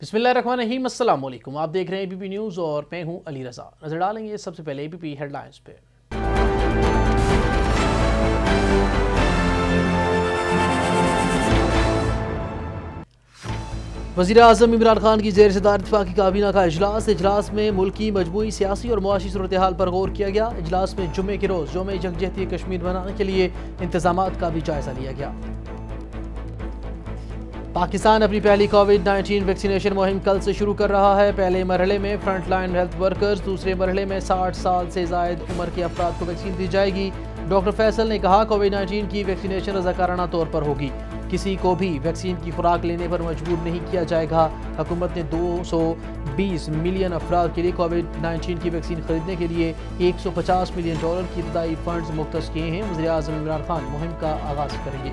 बिस्मिल्लाहिर्रहमानिर्रहीम, अस्सलाम वालेकुम। आप देख रहे हैं एबीपी न्यूज़ और मैं हूं अली रज़ा। नजर डालेंगे सबसे पहले एबीपी हेडलाइंस पे। वज़ीर-ए-आज़म इमरान खान की ज़ेर सदारत वफाकी काबीना का इजलास में मुल्की मजमूई सियासी और मुआशी सूरत हाल पर गौर किया गया। इजलास में जुम्मे के रोज़ यौम यकजहती कश्मीर मनाने के लिए इंतजामात का भी जायजा लिया गया। पाकिस्तान अपनी पहली कोविड-19 वैक्सीनेशन मुहिम कल से शुरू कर रहा है। पहले मरहले में फ्रंट लाइन हेल्थ वर्कर्स, दूसरे मरहले में 60 साल से ज़ायद उम्र के अफराद को वैक्सीन दी जाएगी। डॉक्टर फैसल ने कहा, कोविड-19 की वैक्सीनेशन रज़ाकाराना तौर पर होगी, किसी को भी वैक्सीन की खुराक लेने पर मजबूर नहीं किया जाएगा। हुकूमत ने 220 मिलियन अफराद के लिए कोविड-19 की वैक्सीन खरीदने के लिए $150 मिलियन की इब्तदाई फंड्स मुख्तस किए हैं। वज़ीर-ए-आज़म इमरान खान मुहिम का आगाज़ करेंगे।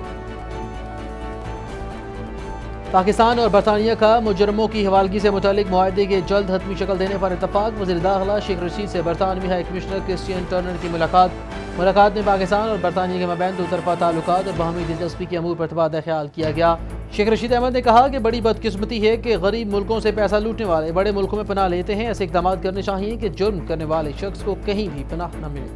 पाकिस्तान और बरतानिया का मुजरमों की हवालगी से मुतालिक मुआहदे के जल्द हतमी शक्ल देने पर इत्तफाक। वज़ीर दाखिला शेख रशीद से बरतानवी हाई कमिश्नर क्रिस्टियन टर्नर की मुलाकात में पाकिस्तान और बरतानिया के मबैन दो तरफा ताल्लुकात और बाहमी दिलचस्पी के अमूर पर तबादला ख्याल किया गया। शेख रशीद अहमद ने कहा कि बड़ी बदकिस्मती है कि गरीब मुल्कों से पैसा लूटने वाले बड़े मुल्कों में पनाह लेते हैं। ऐसे इक़दाम करने चाहिए कि जुर्म करने वाले शख्स को कहीं भी पनाह न मिले।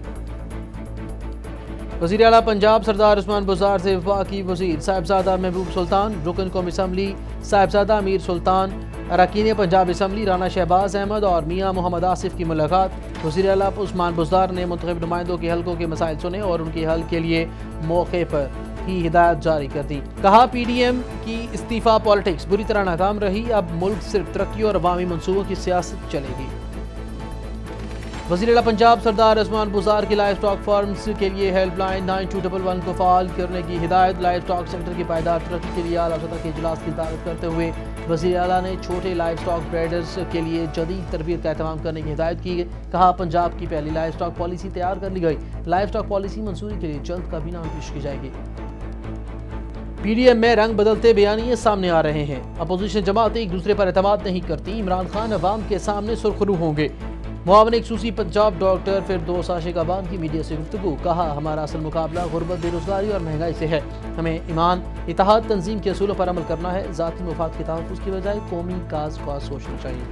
वज़ीर आला पंजाब सरदार उस्मान बुज़दार से वफाकी वज़ीर साहिबजादा महबूब सुल्तान, रुकन कौमी असम्बली साहिबजादा अमीर सुल्तान, अरकान पंजाब असम्बली राना शहबाज अहमद और मियाँ मोहम्मद आसिफ की मुलाकात। वज़ीर आला उस्मान बुज़दार ने मुंतखब नुमाइंदों के हल्कों के मसाइल सुने और उनके हल के लिए मौके पर ही हिदायत जारी कर दी। कहा, PDM की इस्तीफ़ा पॉलिटिक्स बुरी तरह नाकाम रही, अब मुल्क सिर्फ तरक्की और अवामी मनसूबों की सियासत चलेगी। वज़ीर आला पंजाब सरदार उस्मान बुज़दार की लाइव स्टॉक फार्म्स के लिए हेल्पलाइन 9211 को फ़ाल करने की हिदायत। लाइव स्टॉक सेक्टर की पायदार तरक्की के लिए आला सतह के इजलास की दावत करते हुए वज़ीर आला ने छोटे लाइव स्टॉक ब्रीडर्स के लिए जदीद तरबियत का एहतमाम करने की हिदायत की। कहा, पंजाब की पहली लाइव स्टॉक पॉलिसी तैयार कर ली गई। लाइव स्टॉक पॉलिसी मंजूरी के लिए जल्द काबीना में पेश की जाएगी। PDM में रंग बदलते बयानिए सामने आ रहे हैं। अपोजिशन जमातें एक दूसरे पर एतमाद नहीं करती। इमरान खान अवाम के सामने सुरखरू होंगे। मुआवन खसूसी पंजाब डॉक्टर फिरदौस आशिक अवाम की मीडिया से गुफ्तगू। कहा, हमारा असल मुकाबला गुर्बत, बेरोजगारी और महंगाई से है। हमें ईमान, इत्तेहाद, तंजीम के असूलों पर अमल करना है। ज़ाती मुफाद के तहफ़्फ़ुज़ की बजाय कौमी काज का सोचना चाहिए।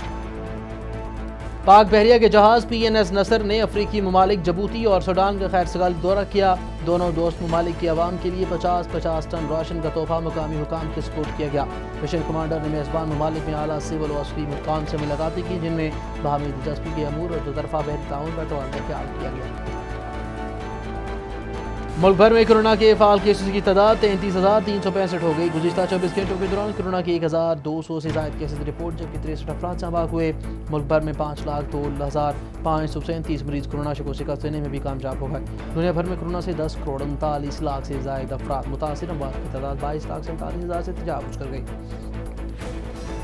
पाक बहरिया के जहाज़ PNS नसर ने अफ्रीकी ममालिक जबूती और सूडान का खैर सगाल दौरा किया। दोनों दोस्त ममालिक की आवाम के लिए 50-50 टन राशन का तोहफा मुकामी हुकाम के सपोर्ट किया गया। मिशन कमांडर ने मेज़बान ममालिक में आला सिविल और अस्करी हुकाम से मुलाकातें की, जिनमें बाहमी दिलचस्पी के अमूर और दो तरफा बहरी ताउन पर तबादला ख्याल किया गया। मुल्क भर में कोरोना के फ़ाल केसेस की तादाद 33,365 हो गई। गुज़िश्ता 24 घंटों के दौरान कोरोना के 1,200 से ज़ायद केसेस रिपोर्ट, जबकि 63 अफराद हलाक हुए। मुल्क भर में 5,02,537 मरीज कोरोना को शिकस्त देने में भी कामयाब हो गए। दुनिया भर में कोरोना से 10 करोड़ 39 लाख से ज़ायद अफराद मुतासिर, अमवात की तादाद 22,47,000 से तजावुज़ कर गई।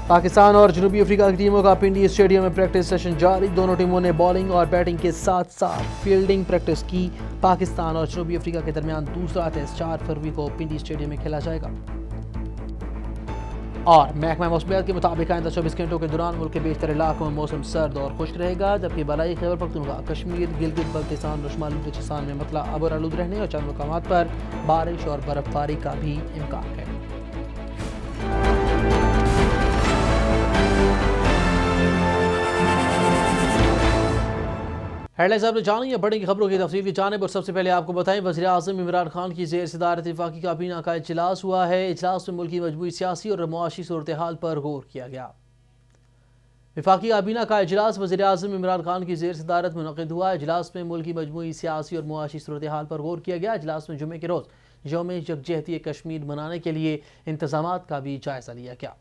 पाकिस्तान और जनूबी अफ्रीका की टीमों का पिंडी स्टेडियम में प्रैक्टिस सेशन जारी। दोनों टीमों ने बॉलिंग और बैटिंग के साथ साथ फील्डिंग प्रैक्टिस की। पाकिस्तान और जनूबी अफ्रीका के दरमियान दूसरा टेस्ट 4 फरवरी को पिंडी स्टेडियम में खेला जाएगा। और महकमा मौसमियात के मुताबिक आइंदा 24 घंटों के दौरान मुल्क के बेशतर इलाकों में मौसम सर्द और खुश्क रहेगा, जबकि बलाई खैबर पख्तूनख्वा, कश्मीर, गिलगित बल्तिस्तान और शुमाली बलूचिस्तान में मतला अबर आलूद रहने और चंद मकामात पर बारिश और बर्फबारी का भी इम्कान है। हेडलाइंस आपने जानी है। बड़ी खबरों की तफसील की जानिब और सबसे पहले आपको बताएं, वज़ीर-ए-आज़म इमरान खान की ज़ेर सदारत वफाकी काबीना का इजलास हुआ है। इजलास में मुल्की मजमूई सियासी और मुआशी सूरत हाल पर गौर किया गया। वफाकी काबीना का इजलास वज़ीर-ए-आज़म इमरान खान की ज़ेर सदारत मुनक़िद हुआ। इजलास में मुल्की मजमूई सियासी और मुआशी सूरत हाल पर गौर किया गया। इजलास में जुम्मे के रोज़ यौम यकजहती कश्मीर मनाने के लिए इंतजामात का भी जायजा लिया गया।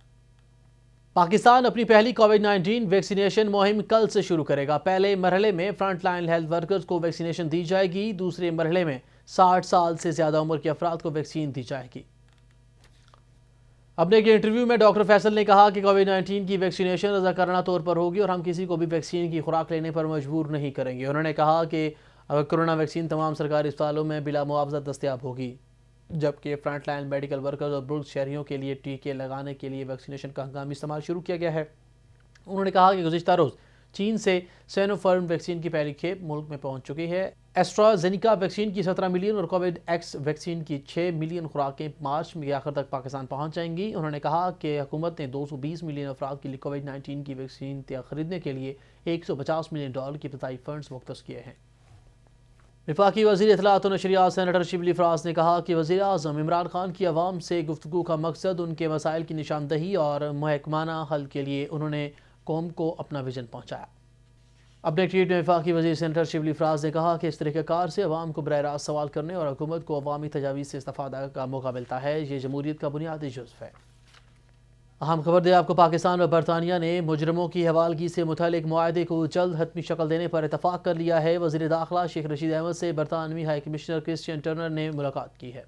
पाकिस्तान अपनी पहली कोविड-19 वैक्सीनेशन मुहिम कल से शुरू करेगा। पहले मरहले में फ्रंट लाइन हेल्थ वर्कर्स को वैक्सीनेशन दी जाएगी। दूसरे मरहले में 60 साल से ज़्यादा उम्र के अफराद को वैक्सीन दी जाएगी। अपने एक इंटरव्यू में डॉक्टर फैसल ने कहा कि कोविड-19 की वैक्सीनेशन रज़ाकाराना तौर पर होगी और हम किसी को भी वैक्सीन की खुराक लेने पर मजबूर नहीं करेंगे। उन्होंने कहा कि कोरोना वैक्सीन तमाम सरकारी अस्पतालों में बिला मुआवजा दस्तयाब होगी, जबकि फ्रंट लाइन मेडिकल वर्कर्स और बुजुर्ग शहरियों के लिए टीके लगाने के लिए वैक्सीनेशन का हंगामी इस्तेमाल शुरू किया गया है। उन्होंने कहा कि गुज़िश्ता रोज़ चीन से सिनोफार्म वैक्सीन की पहली खेप मुल्क में पहुंच चुकी है। ایسٹرازینیکا ویکسین کی 17 ملین اور کووڈ ایکس ویکسین کی 6 ملین خوراکیں مارچ کے آخر تک پاکستان پہنچ جائیں گی۔ انہوں نے کہا کہ حکومت نے 220 ملین افراد کے لیے کووڈ 19 کی ویکسین خریدنے کے لیے $150 ملین کے ابتدائی فنڈز مختص کیے ہیں۔ وفاقی وزیر اطلاعات و نشریات سینیٹر شبلی فراز نے کہا کہ وزیر اعظم عمران خان کی عوام سے گفتگو کا مقصد ان کے مسائل کی نشاندہی اور محکمانہ حل کے لیے انہوں نے قوم کو اپنا ویژن پہنچایا۔ اپنے ٹویٹ میں وفاقی وزیر سینیٹر شبلی فراز نے کہا کہ اس طریقہ کار سے عوام کو براہ راست سوال کرنے اور حکومت کو عوامی تجاویز سے استفادہ کا موقع ملتا ہے۔ یہ جمہوریت کا بنیادی جزو ہے۔ اہم خبر دے آپ کو، پاکستان اور برطانیہ نے مجرموں کی حوالگی سے متعلق معاہدے کو جلد حتمی شکل دینے پر اتفاق کر لیا ہے۔ وزیر داخلہ شیخ رشید احمد سے برطانوی ہائی کمشنر کرسٹین ٹرنر نے ملاقات کی ہے۔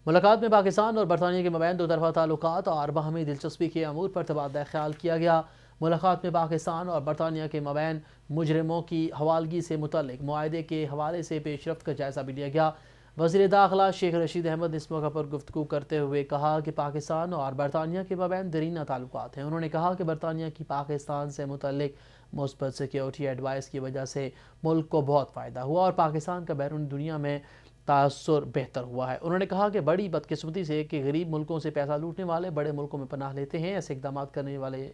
ملاقات میں پاکستان اور برطانیہ کے مابین دو طرفہ تعلقات اور باہمی دلچسپی کے امور پر تبادلہ خیال کیا گیا۔ ملاقات میں پاکستان اور برطانیہ کے مابین مجرموں کی حوالگی سے متعلق معاہدے کے حوالے سے پیش رفت کا جائزہ بھی لیا گیا۔ وزیر داخلہ شیخ رشید احمد نے اس موقع پر گفتگو کرتے ہوئے کہا کہ پاکستان اور برطانیہ کے مابین دیرینہ تعلقات ہیں۔ انہوں نے کہا کہ برطانیہ کی پاکستان سے متعلق مثبت سیکیورٹی ایڈوائس کی وجہ سے ملک کو بہت فائدہ ہوا اور پاکستان کا بیرون دنیا میں تاثر بہتر ہوا ہے۔ انہوں نے کہا کہ بڑی بدقسمتی سے کہ غریب ملکوں سے پیسہ لوٹنے والے بڑے ملکوں میں پناہ لیتے ہیں، ایسے اقدامات کرنے والے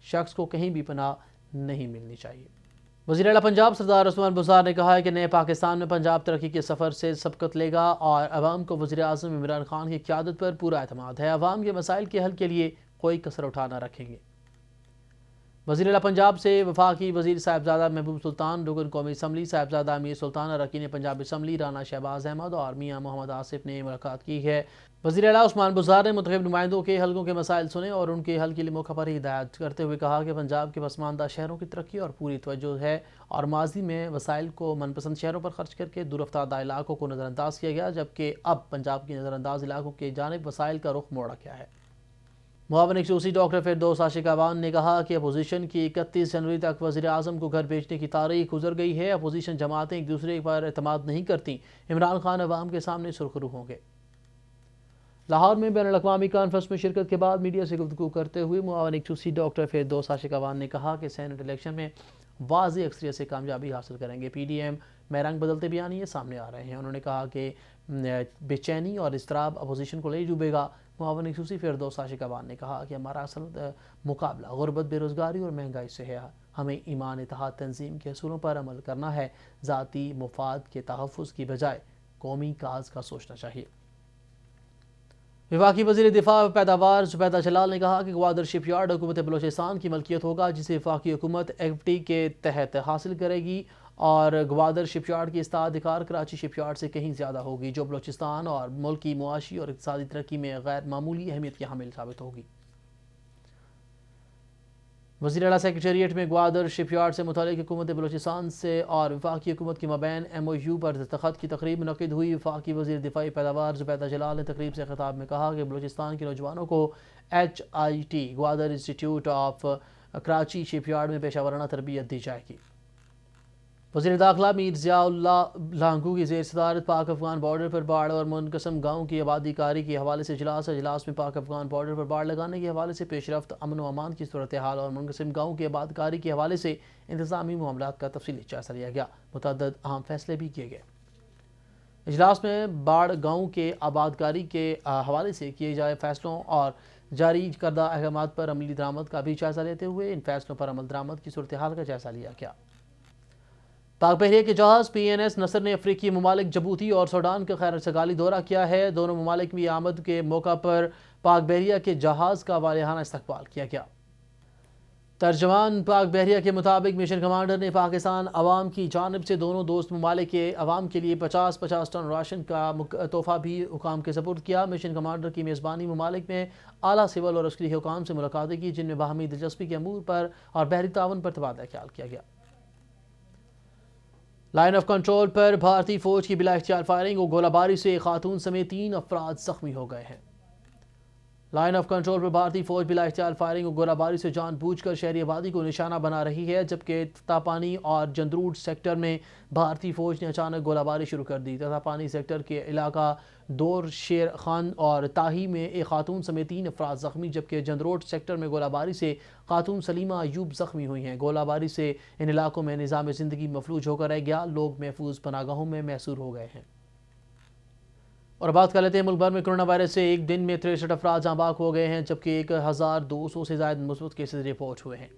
شخص کو کہیں بھی پناہ نہیں ملنی چاہیے۔ وزیر اعلیٰ پنجاب سردار عثمان بزدار نے کہا ہے کہ نئے پاکستان میں پنجاب ترقی کے سفر سے سبقت لے گا اور عوام کو وزیر اعظم عمران خان کی قیادت پر پورا اعتماد ہے۔ عوام کے مسائل کے حل کے لیے کوئی کسر اٹھا نہ رکھیں گے۔ وزیر اعلیٰ پنجاب سے وفاقی وزیر صاحبزادہ محبوب سلطان، رکن قومی اسمبلی صاحبزادہ امیر سلطان، اراکین پنجاب اسمبلی رانا شہباز احمد اور میاں محمد آصف نے ملاقات کی ہے۔ وزیر اعلیٰ عثمان بزدار نے منتخب نمائندوں کے حلقوں کے مسائل سنے اور ان کے حل کے لیے موقع پر ہی ہدایت کرتے ہوئے کہا کہ پنجاب کے پسماندہ شہروں کی ترقی اور پوری توجہ ہے اور ماضی میں وسائل کو من پسند شہروں پر خرچ کر کے دور افتادہ علاقوں کو نظر انداز کیا گیا، جبکہ اب پنجاب کی نظر انداز علاقوں کی جانب وسائل کا رخ موڑا گیا ہے۔ معاون خصوصی ڈاکٹر فردوس عاشق اعوان نے کہا کہ اپوزیشن کی 31 جنوری تک وزیر اعظم کو گھر بھیجنے کی تاریخ گزر گئی ہے۔ اپوزیشن جماعتیں ایک دوسرے پر اعتماد نہیں کرتی۔ عمران خان عوام کے سامنے سرخرو ہوں گے۔ لاہور میں بین الاقوامی کانفرنس میں شرکت کے بعد میڈیا سے گفتگو کرتے ہوئے معاون خصوصی ڈاکٹر فردوس عاشق اعوان نے کہا کہ سینٹ الیکشن میں واضح اکثریت سے کامیابی حاصل کریں گے۔ پی ڈی ایم میں رنگ بدلتے بیانیے سامنے آ رہے ہیں۔ انہوں نے کہا کہ بے چینی اور اضطراب اپوزیشن کو لے ڈوبے گا۔ معاون خصوصی فردوس عاشق اعوان نے کہا کہ ہمارا اصل مقابلہ غربت، بے روزگاری اور مہنگائی سے ہے۔ ہمیں ایمان، اتحاد، تنظیم کے اصولوں پر عمل کرنا ہے۔ ذاتی مفاد کے تحفظ کی بجائے قومی کاز کا سوچنا چاہیے۔ وفاقی وزیر دفاع و پیداوار زبیدہ جلال نے کہا کہ گوادر شپ یارڈ حکومت بلوچستان کی ملکیت ہوگا، جسے وفاقی حکومت ایف ٹی کے تحت حاصل کرے گی اور گوادر شپ یارڈ کی استحقاق کراچی شپ یارڈ سے کہیں زیادہ ہوگی، جو بلوچستان اور ملک کی معاشی اور اقتصادی ترقی میں غیر معمولی اہمیت کی حامل ثابت ہوگی۔ وزیر اعلیٰ سیکریٹریٹ میں گوادر شپ یارڈ سے متعلق حکومت بلوچستان سے اور وفاقی حکومت کے مابین ایم او یو پر دستخط کی تقریب منعقد ہوئی۔ وفاقی وزیر دفاعی پیداوار زبیدہ جلال نے تقریب سے خطاب میں کہا کہ بلوچستان کے نوجوانوں کو H I T Gwadar institute of Karachi shipyard میں پیشہ ورانہ تربیت دی جائے گی۔ وزیر داخلہ میر ضیاء اللہ لانگو کی زیر صدارت پاک افغان بارڈر پر باڑ اور منقسم گاؤں کی آبادی کاری کے حوالے سے اجلاس میں پاک افغان بارڈر پر باڑ لگانے کے حوالے سے پیش رفت، امن و امان کی صورتحال اور منقسم گاؤں کی آباد کاری کے حوالے سے انتظامی معاملات کا تفصیلی جائزہ لیا گیا۔ متعدد اہم فیصلے بھی کیے گئے۔ اجلاس میں باڑ گاؤں کے آباد کاری کے حوالے سے کیے جائے فیصلوں اور جاری کردہ احکامات پر عملی درآمد کا بھی جائزہ لیتے ہوئے ان فیصلوں پر عمل درآمد کی صورتحال کا جائزہ لیا گیا۔ پاک بحریہ کے جہاز پی این ایس نصر نے افریقی ممالک جبوتی اور سوڈان کا خیر سگالی دورہ کیا ہے۔ دونوں ممالک میں آمد کے موقع پر پاک بحریہ کے جہاز کا والہانہ استقبال کیا گیا۔ ترجمان پاک بحریہ کے مطابق مشن کمانڈر نے پاکستان عوام کی جانب سے دونوں دوست ممالک کے عوام کے لیے 50 ٹن راشن کا تحفہ بھی حکام کے سپرد کیا۔ مشن کمانڈر کی میزبانی ممالک میں اعلیٰ سول اور عسکری حکام سے ملاقاتیں کی، جن میں باہمی دلچسپی کے امور پر اور بحری تعاون پر تبادلہ خیال کیا گیا۔ لائن آف کنٹرول پر بھارتی فوج کی بلا اختیار فائرنگ اور گولہ باری سے ایک خاتون سمیت 3 افراد زخمی ہو گئے ہیں۔ लाइन ऑफ कंट्रोल पर भारतीय फौज बिलाख्तियार फायरिंग और गोलाबारी से जानबूझकर शहरी आबादी को निशाना बना रही है, जबकि ततापानी और जंदरूड सेक्टर में भारतीय फौज ने अचानक गोलाबारी शुरू कर दी। ततापानी सेक्टर के इलाका दौर शेर खान और ताही में एक खातून समेत 3 अफराद जख्मी, जबकि जंदरोड सेक्टर में गोलाबारी से खातून सलीमा अयूब जख्मी हुई हैं। गोलाबारी से इन इलाकों में निज़ाम ज़िंदगी मफलूज होकर रह गया, लोग महफूज पनागाहों में मैसूर हो गए हैं। और बात कर लेते हैं मुल्क भर में कोरोना वायरस से एक दिन में 63 अफराद जहाँ बाक हो गए हैं, जबकि 1200 से ज़ायद मुस्बत केसेस रिपोर्ट हुए हैं।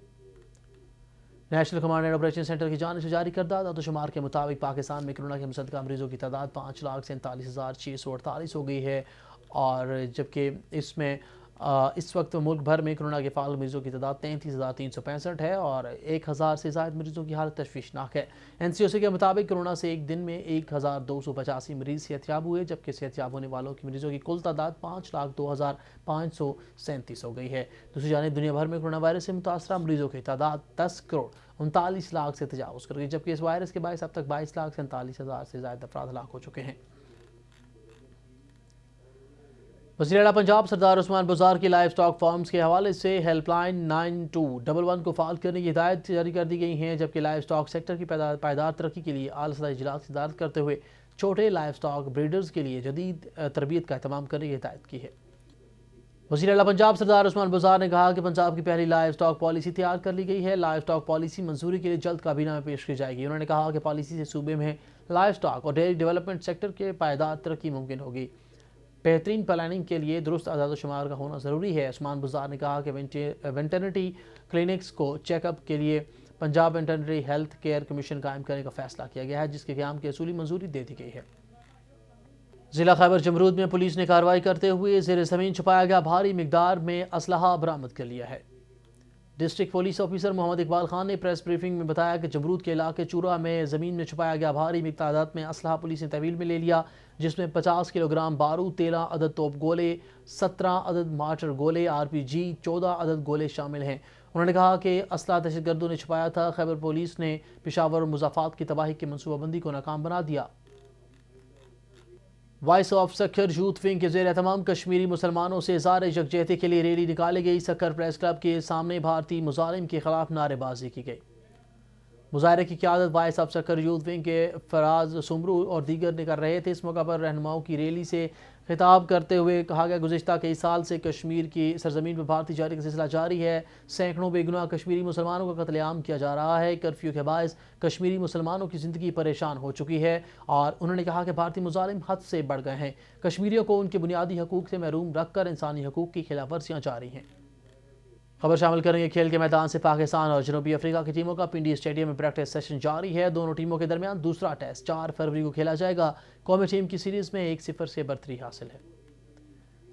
National command and operation centre की जानिब से जारी करदा आदादोशुमार के मुताबिक पाकिस्तान में कोरोना के मुसद्दक़ा मरीजों की तादाद 5,47,648 हो गई है, और जबकि इसमें इस वक्त मुल्क भर में कोरोना के फाल मरीजों की तादाद 33,365 है और 1,000 से ज़ायद मरीजों की हालत तशवीशनाक है। NCOC के मुताबिक कोरोना से एक दिन में 1,285 मरीज सेहतयाब हुए, जबकि सेहतयाब होने वालों की मरीजों की कुल तादाद 5,02,537 हो गई है। दूसरी जानिब दुनिया भर में कोरोना वायरस से मुतासरा मरीजों की तादाद 10,39,00,000 से तजावुज़ कर गई, जबकि इस वायरस के बायस अब तक 22,47,000 से ज़ायद अफराद हलाक हो चुके हैं। वज़ीर आला पंजाब सरदार उस्मान बुज़ार की लाइव स्टॉक फार्म्स के हवाले से हेल्पलाइन 9211 को फ़ाल करने की हिदायत जारी कर दी गई हैं, जबकि लाइव स्टॉक सेक्टर की पायदार तरक्की के लिए आला सतह इजलास की सदारत करते हुए छोटे लाइव स्टॉक ब्रीडर्स के लिए जदीद तरबियत का एहतमाम करने की हिदायत की है। वज़ीर आला पंजाब सरदार उस्मान बुज़ार ने कहा कि पंजाब की पहली लाइव स्टॉक पॉलिसी तैयार कर ली गई है। लाइव स्टॉक पॉलिसी मंजूरी के लिए जल्द काबीना में पेश की जाएगी। उन्होंने कहा कि पॉलिसी से सूबे में लाइव स्टॉक और डेयरी डेवलपमेंट सेक्टर के पायदार तरक्की मुमकिन होगी। बेहतरीन प्लानिंग के लिए दुरुस्त आदाद-ओ-शुमार का होना ज़रूरी है। उस्मान बुज़ार ने कहा कि वेटरनरी क्लिनिक्स को चेकअप के लिए Punjab veterinary health care commission कायम करने का फैसला किया गया है, जिसके क़याम की असूली मंजूरी दे दी गई है। ज़िला खैबर जमरूद में पुलिस ने कार्रवाई करते हुए ज़ेर ज़मीन छुपाया गया भारी मिकदार में असलहा बरामद कर लिया है। District police officer Mohammad Iqbal Khan ने प्रेस ब्रीफिंग में बताया कि जमरूद के इलाके चूरा में ज़मीन में छुपाया गया भारी मिकदार में असलहा पुलिस ने तहवील में ले लिया, जिसमें 50 किलोग्राम बारूद, 13 अदद तोप गोले, 17 अदद मार्टर गोले, RPG, 14 अदद गोले शामिल हैं। उन्होंने कहा कि असला दहशतगर्दों ने छुपाया था। खैबर पुलिस ने पेशावर और मुज़ाफ़ात की तबाही की मनसूबाबंदी को नाकाम बना दिया। Voice of Sukkur youth wing के ज़ेर एहतमाम कश्मीरी मुसलमानों से इज़हार यकजहती के लिए रैली निकाली गई। सक्खर प्रेस क्लब के सामने भारतीय मुजालिम के खिलाफ नारेबाजी की गई। मुजाहरे की क़यादत voice of Sukkur youth wing के फराज सुमरू और दीगर ने कर रहे थे। इस मौका पर रहनुमाओं की रैली से खिताब करते हुए कहा गया, गुज़िश्ता कई साल से कश्मीर की सरजमीन पर भारतीय जारी का सिलसिला जारी है। सैकड़ों बेगुनाह कश्मीरी मुसलमानों का कत्लेआम किया जा रहा है। कर्फ्यू के बायस कश्मीरी मुसलमानों की ज़िंदगी परेशान हो चुकी है, और उन्होंने कहा कि भारतीय मुजालिम हद से बढ़ गए हैं। कश्मीरियों को उनके बुनियादी हकूक़ से महरूम रखकर इंसानी हकूक़ की खिलाफ वर्जियाँ जारी हैं। खबर शामिल करेंगे खेल के मैदान से। पाकिस्तान और जनूबी अफ्रीका की टीमों का पिंडी स्टेडियम में प्रैक्टिस सेशन जारी है। दोनों टीमों के दरमियान दूसरा टेस्ट 4 फरवरी को खेला जाएगा। कौमी टीम की सीरीज़ में 1-0 से बरतरी हासिल है।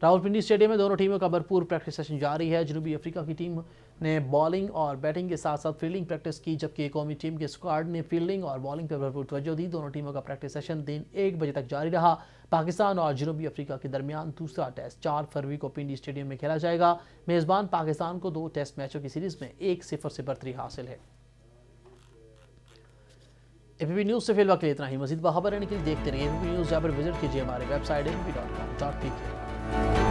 रावलपिंडी स्टेडियम में दोनों टीमों का भरपूर प्रैक्टिस सेशन जारी है। जनूबी अफ्रीका की टीम ने बॉलिंग और बैटिंग के साथ साथ फील्डिंग प्रैक्टिस की, जबकि कौमी टीम के स्क्वाड ने फील्डिंग और बॉलिंग पर भरपूर तवज्जो दी। दोनों टीमों का प्रैक्टिस सेशन दिन 1 बजे तक जारी रहा। पाकिस्तान और जनूबी अफ्रीका के दरमियान दूसरा टेस्ट 4 फरवरी को पिंडी स्टेडियम में खेला जाएगा। मेज़बान पाकिस्तान को 2 टेस्ट मैचों की सीरीज़ में 1-0 से बरतरी हासिल है। APP न्यूज़ से फिलहाल के लिए इतना ही। मज़ीद खबर रहने के लिए देखते रहिए APP न्यूज़, या पर विजिट कीजिए हमारे वेबसाइट APP.com.pk।